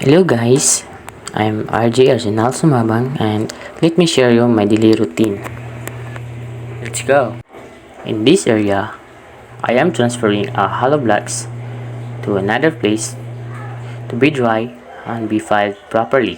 Hello guys, I'm RJ Arsenal Sumabang and let me share you my daily routine. Let's go! In this area, I am transferring a hollow blocks to another place to be dry and be filed properly.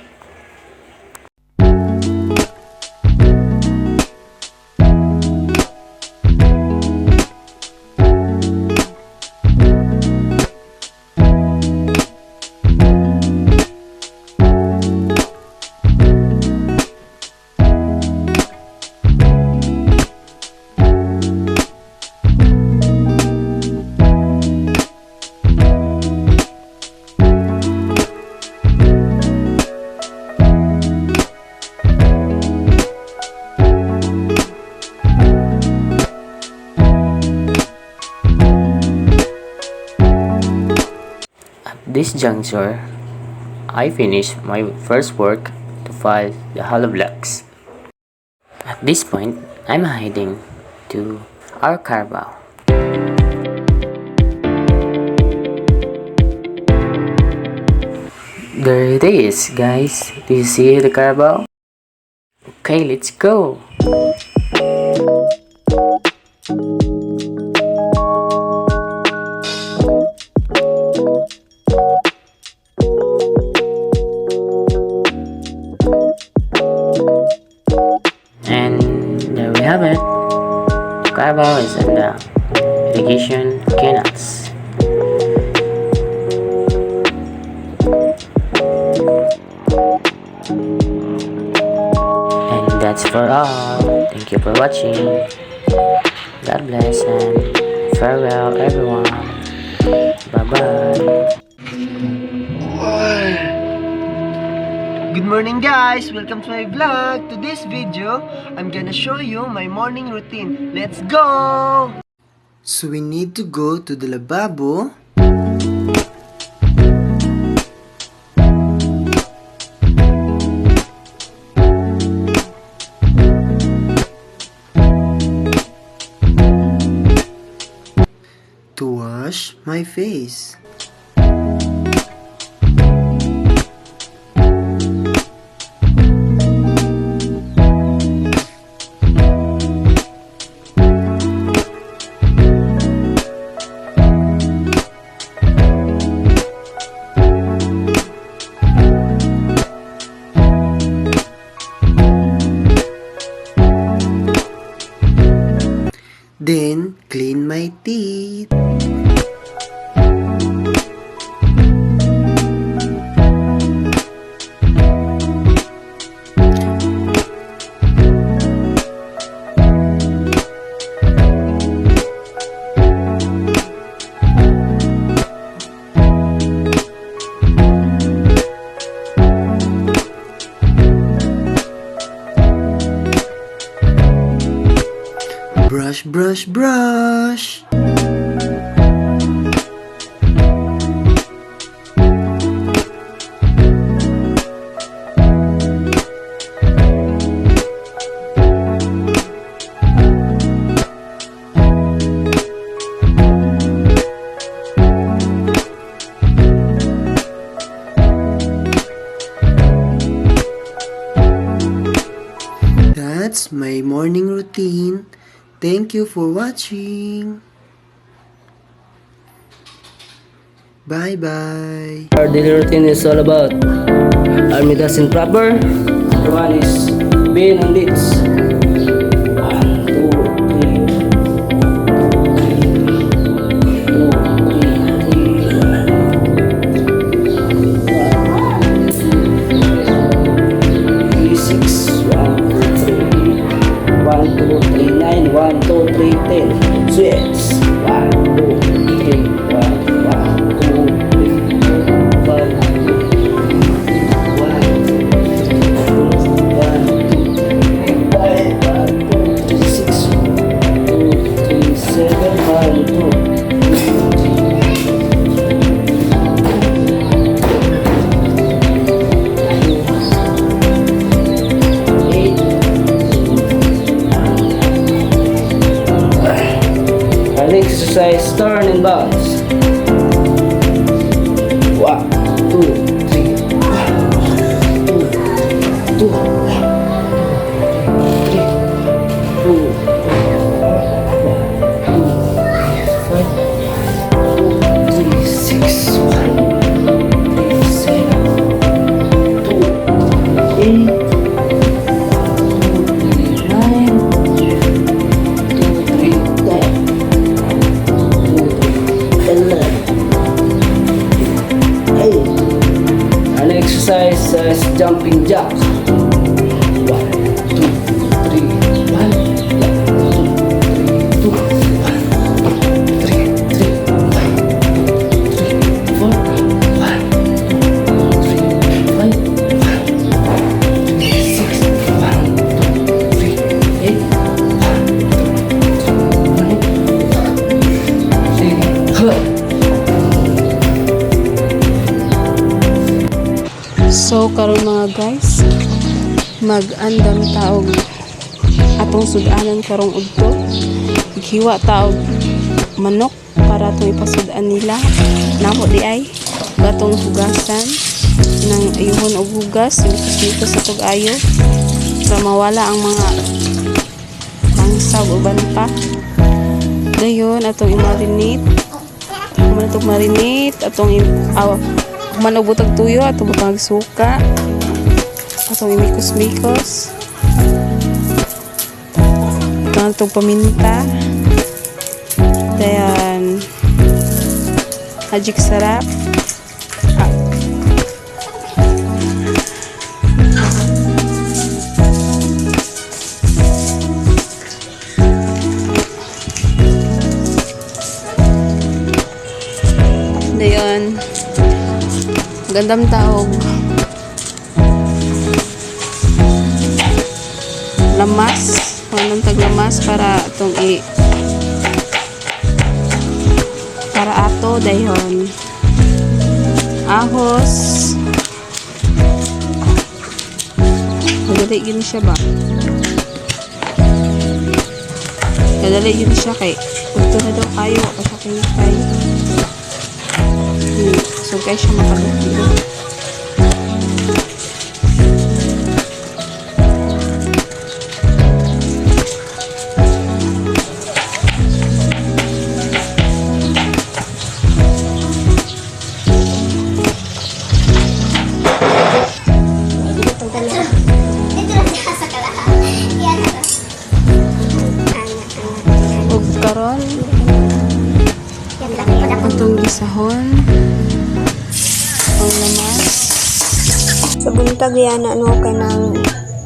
This juncture, I finished my first work to file the hollow blocks. At this point, I'm heading to our Carabao. There it is, guys. Do you see the Carabao? Okay, let's go. And there we have it. Carabao is in the irrigation canals. And that's for all. Thank you for watching. God bless and farewell everyone. Bye bye. Good morning guys! Welcome to my vlog! To this video, I'm gonna show you my morning routine. Let's go! So we need to go to the lavabo. To wash my face. Then, clean my teeth. Brush, brush, brush. That's my morning routine. Thank you for watching. Bye-bye. Our daily routine is all about Armidas in proper. Number one is being on leads. 1, 2, 3. 1, 2, 3, 10. Switch. 1, 2, 3, 1, 2, 3, 1, 2, 1, 2, 1, 2, 3, 5. Nice jumping jacks. 1, 2, 3, 1. 2, 1, 3, 4, 1, 3, 5, 6, 1, 2, 3, 8, 1, 2, 3, So karon mga guys, mag-andam taog atong sudanan karong udto. Hiwa taog manok para itong ipasudan nila. Namo di ay gatong hugasan ng ayuhon og hugas dito sa tug-ayo para mawala ang mga mangsab uban pa. Dayon atong i-marinate. Atong marinate atong manog butag tuyo atong butang suka atong imikos-mikos atong paminta dayan hajik sarap dayon gandam taog lamas manong tag lamas para atong para ato dayon ahos madali gini siya ba madali gini siya kay ito na daw kayo kay so kaya siya makaluti ug karon atong gisahon ang lamas sa buntag yan ano kay nang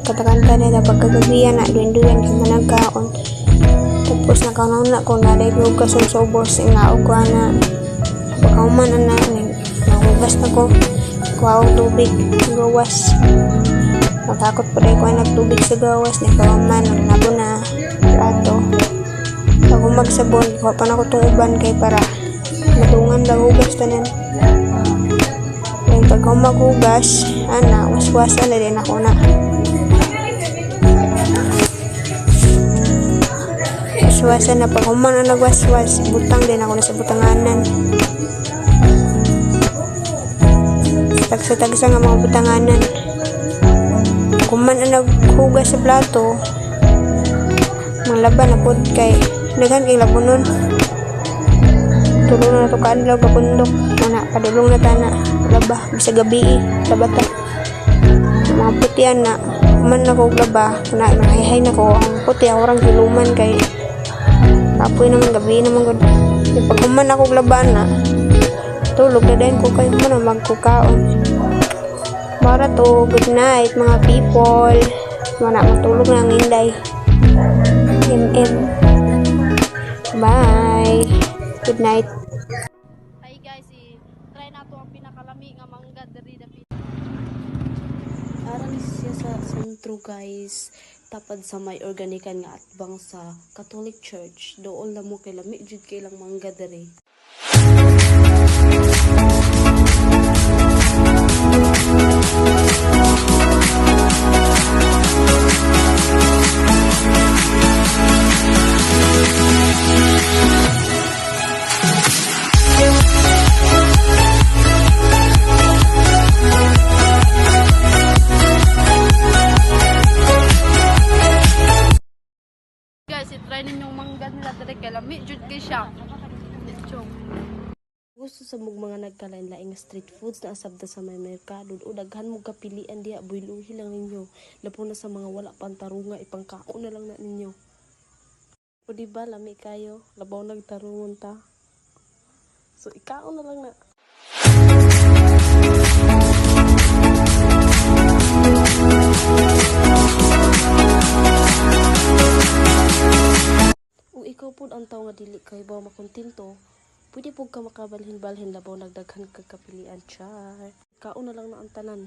katakanta nila pagkagabi yan na duyan kay managkaon tapos nakauna ko na dahil yung kasong sobos nga og na pagkauman na nahugas na ko kuha og tubig gawas matakot pa dahil ko ay nagtubig sa gawas nakauman ang nabo na plato pag umagsabon kuha pa na ko itong uban kay para matungan lang hugas tanan. Pag ako maghugas, waswasan na din ako na. Waswasan na pag humang na nagwaswas, butang din ako na sa butanganan. Tagsa-tagsa nga mga butanganan. Kung man na naghugas sa plato, manglaba na po kay daghan kay labunon. Tulong na ito kaadlaw pagundok. Mana, padulong na tana. Laba, bisa gabi sa bata. Mga putian na, man na ko laba, na mahihay na ko, ang puti, orang kiluman kay kapoy naman, gabi naman ko. Pag kuman ako laba na, tulog na din ko kayo mo na magkukaon. Para to, good night mga people. Mana, matulog na ang inday. Bye. Good night. Hi guys, try na to ang pinakalami nga mangga diri dapit. Aran siya sa sentro guys, tapad sa may organikan nga atbang sa Catholic Church. Doon la mo kay lami jud kay lang mangga diri. Guys, i-try ninyong mangga nila diri kay lami jud kay siya. Gusto sa mga nagkalain-laing street foods na asabda sa may merkado o daghan mo kapilian diha builuhi lang ninyo lapo na sa mga wala pantarunga ipangkaon na lang na ninyo o diba lami kayo labaw nagtarungon ta so ikaon na lang na pud ang tao nga dili kay ba makontento, pwede pud ka makabalhin-balhin labaw nagdaghan kag kapilian, char. Kaon na lang na ang tanan.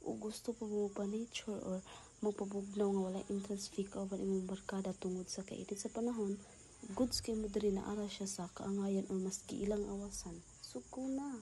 O gusto pa mo ba nature or magpabugnaw nga wala entrance fee ka ba imong barkada tungod sa kainit sa panahon, goods kay mo diri na ara siya sa kaangayan or maski ilang awasan. Suko na.